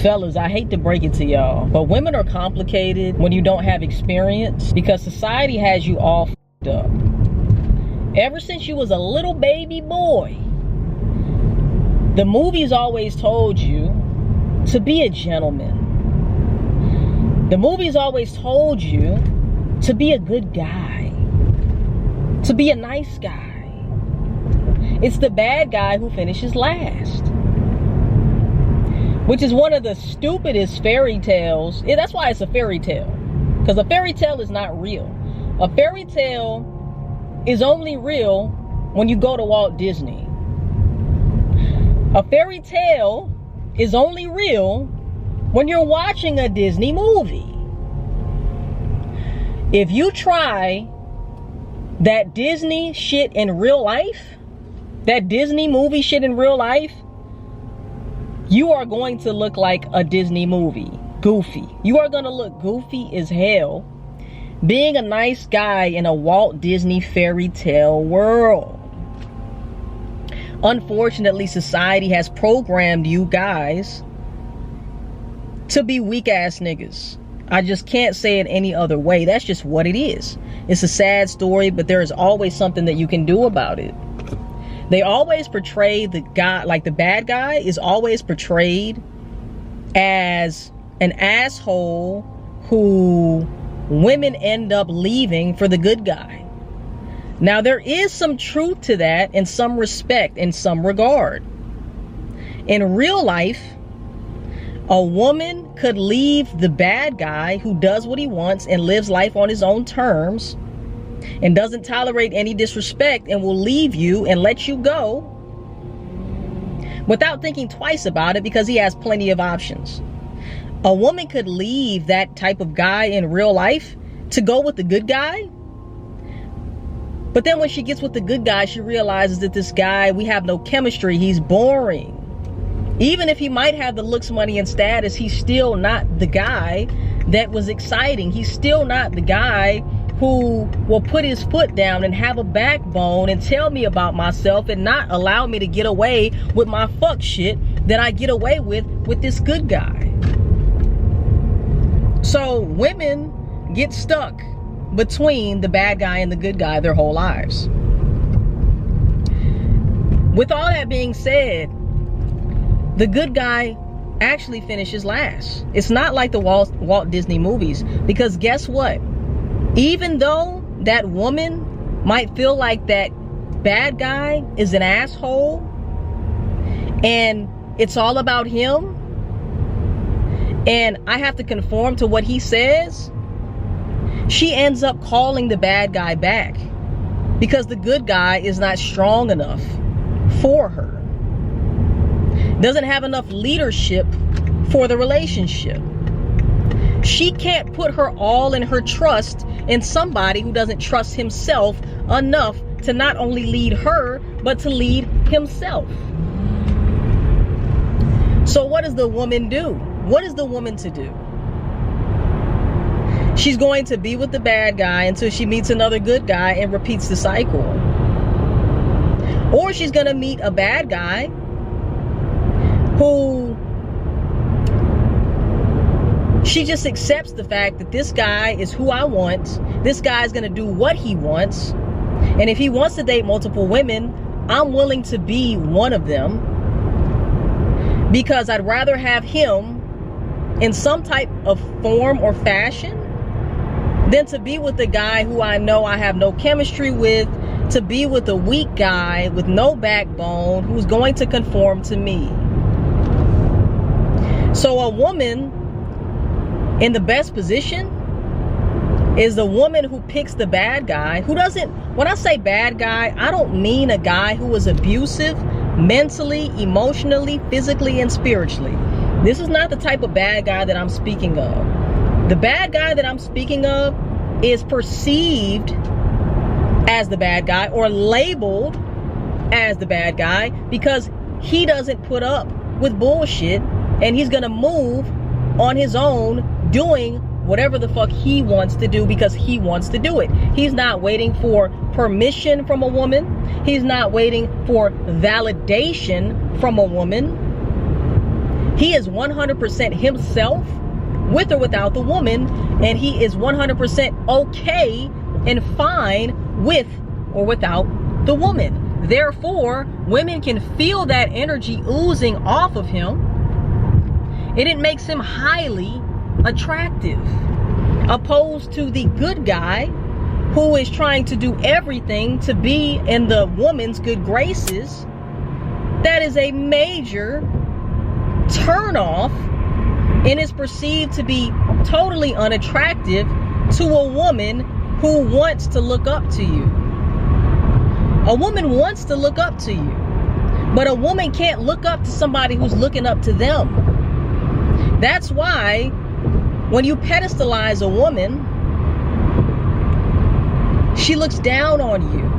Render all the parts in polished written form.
Fellas, I hate to break it to y'all, but women are complicated when you don't have experience, because society has you all f***ed up. Ever since you was a little baby boy, the movies always told you to be a gentleman. The movies always told you to be a good guy, to be a nice guy. It's the bad guy who finishes last. Which is one of the stupidest fairy tales. That's why it's a fairy tale. Because a fairy tale is not real. A fairy tale is only real when you go to Walt Disney. A fairy tale is only real when you're watching a Disney movie. If you try that Disney shit in real life, that Disney movie shit in real life, you are going to look like a Disney movie. Goofy. You are going to look goofy as hell being a nice guy in a Walt Disney fairy tale world. Unfortunately, society has programmed you guys to be weak ass niggas. I just can't say it any other way. That's just what it is. It's a sad story, but there is always something that you can do about it. They always portray the guy, like the bad guy is always portrayed as an asshole who women end up leaving for the good guy. Now, there is some truth to that in some respect, in some regard. In real life, a woman could leave the bad guy who does what he wants and lives life on his own terms and doesn't tolerate any disrespect and will leave you and let you go without thinking twice about it, because he has plenty of options. A woman could leave that type of guy in real life to go with the good guy. But then when she gets with the good guy, she realizes that this guy, we have no chemistry. He's boring. Even if he might have the looks, money, and status, he's still not the guy that was exciting. He's still not the guy who will put his foot down and have a backbone and tell me about myself and not allow me to get away with my fuck shit that I get away with this good guy. So women get stuck between the bad guy and the good guy their whole lives. With all that being said, the good guy actually finishes last. It's not like the Walt Disney movies, because guess what? Even though that woman might feel like that bad guy is an asshole and it's all about him and I have to conform to what he says, she ends up calling the bad guy back because the good guy is not strong enough for her. Doesn't have enough leadership for the relationship. She can't put her all in her trust in somebody who doesn't trust himself enough to not only lead her, but to lead himself. So what does the woman do? What is the woman to do? She's going to be with the bad guy until she meets another good guy and repeats the cycle. Or she's going to meet a bad guy who she just accepts the fact that this guy is who I want. This guy is going to do what he wants. And if he wants to date multiple women, I'm willing to be one of them, because I'd rather have him in some type of form or fashion than to be with the guy who I know I have no chemistry with, to be with a weak guy with no backbone who's going to conform to me. So a woman in the best position is the woman who picks the bad guy, who doesn't, when I say bad guy, I don't mean a guy who is abusive mentally, emotionally, physically, and spiritually. This is not the type of bad guy that I'm speaking of. The bad guy that I'm speaking of is perceived as the bad guy or labeled as the bad guy because he doesn't put up with bullshit and he's gonna move on his own doing whatever the fuck he wants to do because he wants to do it. He's not waiting for permission from a woman. He's not waiting for validation from a woman. He is 100% himself with or without the woman, and he is 100% okay and fine with or without the woman. Therefore, women can feel that energy oozing off of him, and it makes him highly attractive, opposed to the good guy who is trying to do everything to be in the woman's good graces. That is a major turnoff and is perceived to be totally unattractive to a woman who wants to look up to you. A woman wants to look up to you, but a woman can't look up to somebody who's looking up to them. That's why when you pedestalize a woman, she looks down on you.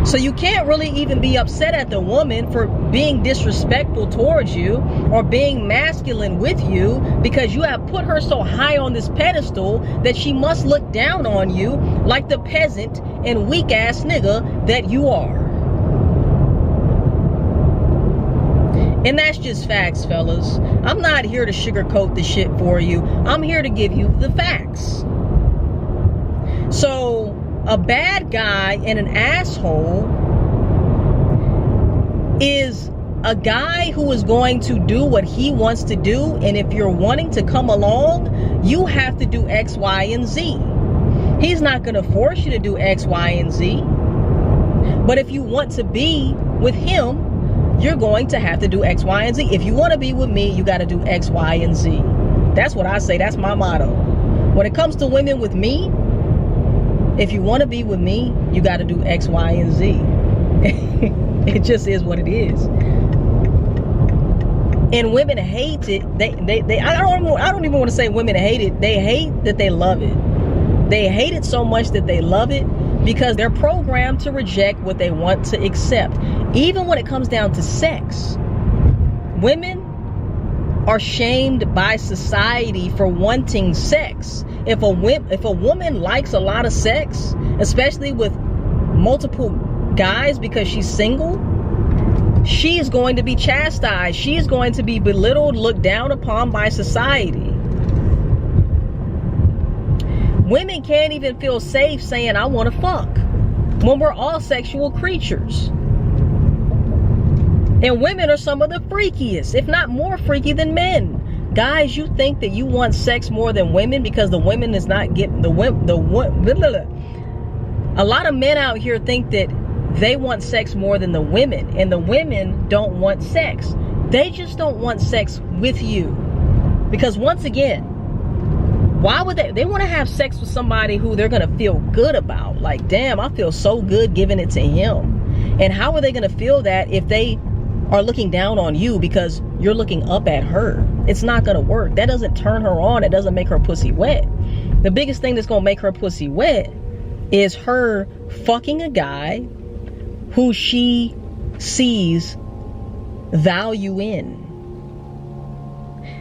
So you can't really even be upset at the woman for being disrespectful towards you or being masculine with you, because you have put her so high on this pedestal that she must look down on you like the peasant and weak ass nigga that you are. And that's just facts, fellas. I'm not here to sugarcoat the shit for you. I'm here to give you the facts. So a bad guy and an asshole is a guy who is going to do what he wants to do, and if you're wanting to come along, you have to do X, Y, and Z. He's not going to force you to do X, Y, and Z. But if you want to be with him, you're going to have to do X, Y, and Z. If you want to be with me, you got to do X, Y, and Z. That's what I say. That's my motto. When it comes to women with me, if you want to be with me, you got to do X, Y, and Z. It just is what it is. And women hate it. I don't even want to say women hate it. They hate that they love it. They hate it so much that they love it, because they're programmed to reject what they want to accept. Even when it comes down to sex, women are shamed by society for wanting sex. If a woman likes a lot of sex, especially with multiple guys because she's single, she's going to be chastised. She's going to be belittled, looked down upon by society. Women can't even feel safe saying, I want to fuck, when we're all sexual creatures. And women are some of the freakiest, if not more freaky than men. Guys, you think that you want sex more than women because the women is not getting a lot of men out here think that they want sex more than the women, and the women don't want sex. They just don't want sex with you. Because once again, why would they want to have sex with somebody who they're going to feel good about? Like, damn, I feel so good giving it to him. And how are they going to feel that if they are looking down on you because you're looking up at her? It's not going to work. That doesn't turn her on. It doesn't make her pussy wet. The biggest thing that's going to make her pussy wet is her fucking a guy who she sees value in.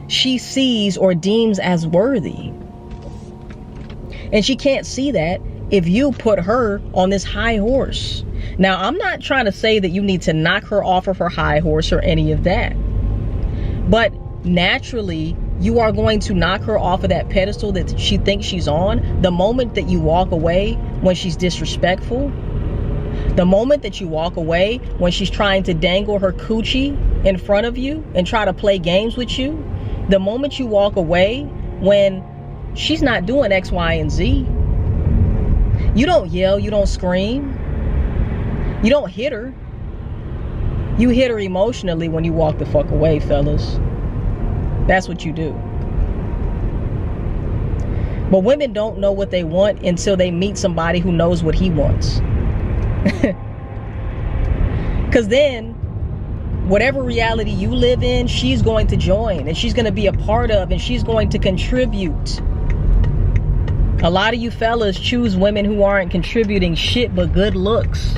She sees or deems as worthy. And she can't see that if you put her on this high horse. Now, I'm not trying to say that you need to knock her off of her high horse or any of that. But naturally, you are going to knock her off of that pedestal that she thinks she's on the moment that you walk away when she's disrespectful. The moment that you walk away when she's trying to dangle her coochie in front of you and try to play games with you. The moment you walk away when she's not doing X, Y, and Z. You don't yell, you don't scream. You don't hit her. You hit her emotionally when you walk the fuck away, fellas. That's what you do. But women don't know what they want until they meet somebody who knows what he wants. Because then, whatever reality you live in, she's going to join, and she's going to be a part of, and she's going to contribute. A lot of you fellas choose women who aren't contributing shit but good looks.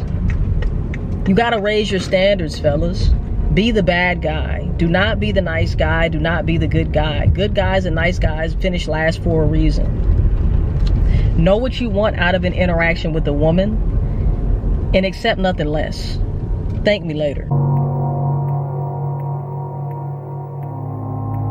You got to raise your standards, fellas. Be the bad guy. Do not be the nice guy. Do not be the good guy. Good guys and nice guys finish last for a reason. Know what you want out of an interaction with a woman and accept nothing less. Thank me later.